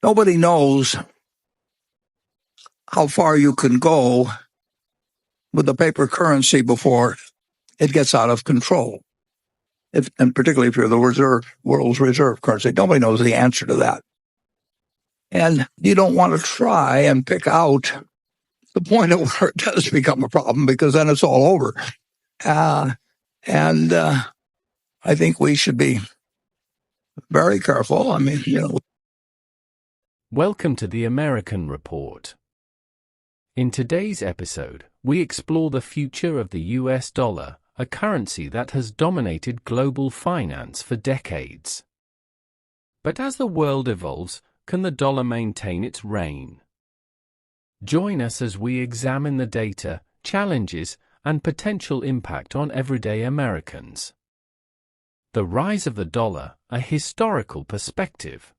Nobody knows how far you can go with the paper currency before it gets out of control. And particularly if you're the world's reserve currency, nobody knows the answer to that. And you don't want to try and pick out the point at where it does become a problem, because then it's all over. I think we should be very careful. Welcome to the American Report. In today's episode, we explore the future of the US dollar, a currency that has dominated global finance for decades. But as the world evolves, can the dollar maintain its reign? Join us as we examine the data, challenges, and potential impact on everyday Americans. The rise of the dollar, a historical perspective.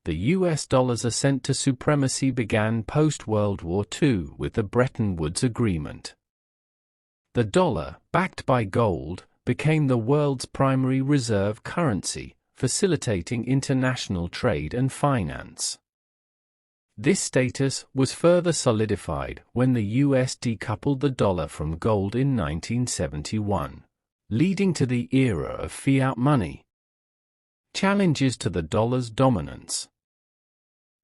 The US dollar's ascent to supremacy began post-World War II with the Bretton Woods Agreement. The dollar, backed by gold, became the world's primary reserve currency, facilitating international trade and finance. This status was further solidified when the US decoupled the dollar from gold in 1971, leading to the era of fiat money. Challenges to the dollar's dominance.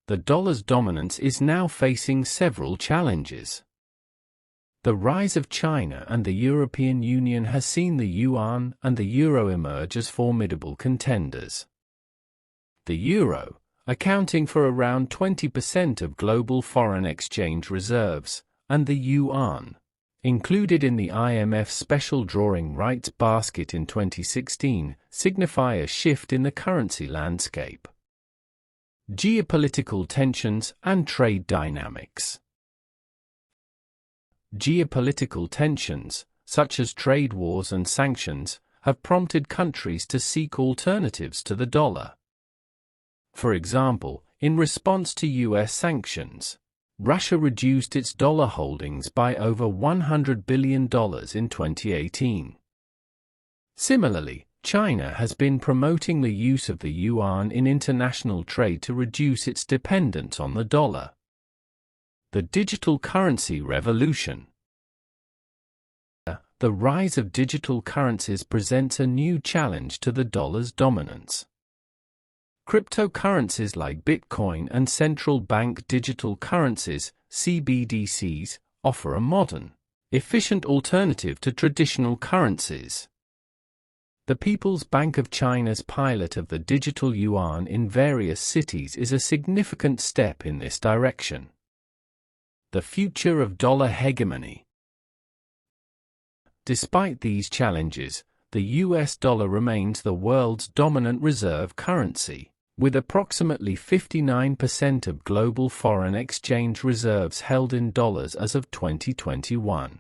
The dollar's dominance is now facing several challenges. The rise of China and the European Union has seen the yuan and the euro emerge as formidable contenders. The euro, accounting for around 20% of global foreign exchange reserves, and the yuan, included in the IMF special drawing rights basket in 2016, signify a shift in the currency landscape. Geopolitical tensions and trade dynamics. Geopolitical tensions, such as trade wars and sanctions, have prompted countries to seek alternatives to the dollar. For example, in response to US sanctions, Russia reduced its dollar holdings by over $100 billion in 2018. Similarly, China has been promoting the use of the yuan in international trade to reduce its dependence on the dollar. The digital currency revolution. The rise of digital currencies presents a new challenge to the dollar's dominance. Cryptocurrencies like Bitcoin and central bank digital currencies, CBDCs, offer a modern, efficient alternative to traditional currencies. The People's Bank of China's pilot of the digital yuan in various cities is a significant step in this direction. The future of dollar hegemony. Despite these challenges, the US dollar remains the world's dominant reserve currency, with approximately 59% of global foreign exchange reserves held in dollars as of 2021.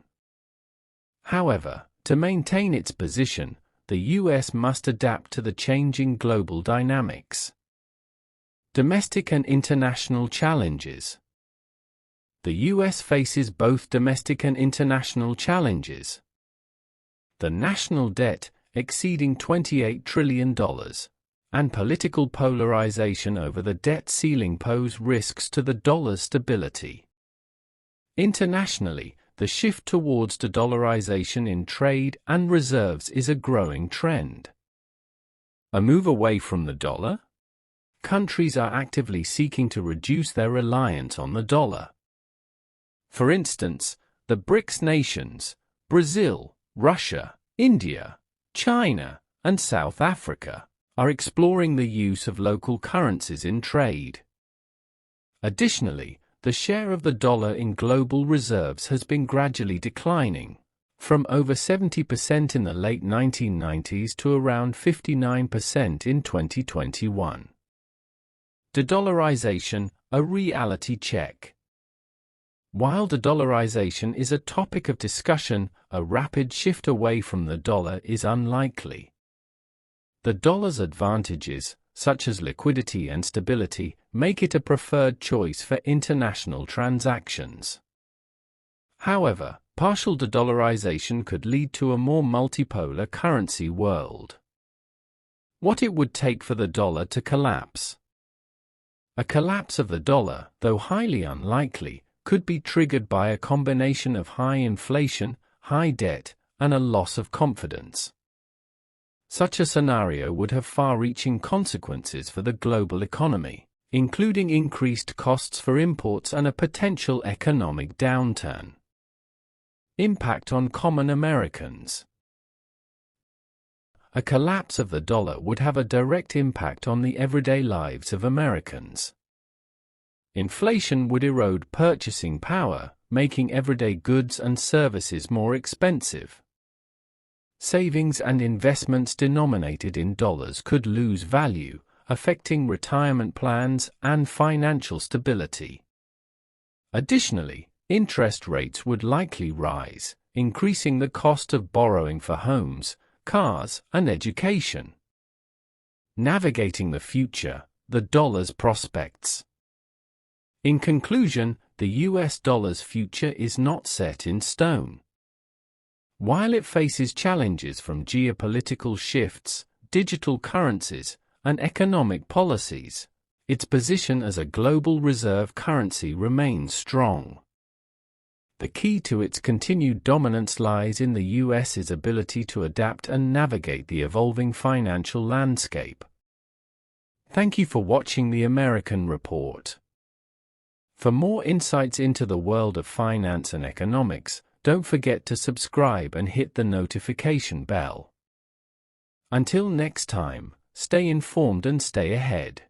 However, to maintain its position, the US must adapt to the changing global dynamics. Domestic and international challenges. The US faces both domestic and international challenges. The national debt, exceeding $28 trillion, and political polarization over the debt ceiling pose risks to the dollar's stability. Internationally, the shift towards de-dollarization in trade and reserves is a growing trend. A move away from the dollar? Countries are actively seeking to reduce their reliance on the dollar. For instance, the BRICS nations, Brazil, Russia, India, China, and South Africa, are exploring the use of local currencies in trade. Additionally, the share of the dollar in global reserves has been gradually declining, from over 70% in the late 1990s to around 59% in 2021. De-dollarization, a reality check. While de-dollarization is a topic of discussion, a rapid shift away from the dollar is unlikely. The dollar's advantages, such as liquidity and stability, make it a preferred choice for international transactions. However, partial de-dollarization could lead to a more multipolar currency world. What it would take for the dollar to collapse. A collapse of the dollar, though highly unlikely, could be triggered by a combination of high inflation, high debt, and a loss of confidence. Such a scenario would have far-reaching consequences for the global economy, including increased costs for imports and a potential economic downturn. Impact on common Americans. A collapse of the dollar would have a direct impact on the everyday lives of Americans. Inflation would erode purchasing power, making everyday goods and services more expensive. Savings and investments denominated in dollars could lose value, affecting retirement plans and financial stability. Additionally, interest rates would likely rise, increasing the cost of borrowing for homes, cars, and education. Navigating the future, the dollar's prospects. In conclusion, the US dollar's future is not set in stone. While it faces challenges from geopolitical shifts, digital currencies, and economic policies, its position as a global reserve currency remains strong. The key to its continued dominance lies in the US's ability to adapt and navigate the evolving financial landscape. Thank you for watching the American Report. For more insights into the world of finance and economics, don't forget to subscribe and hit the notification bell. Until next time, stay informed and stay ahead.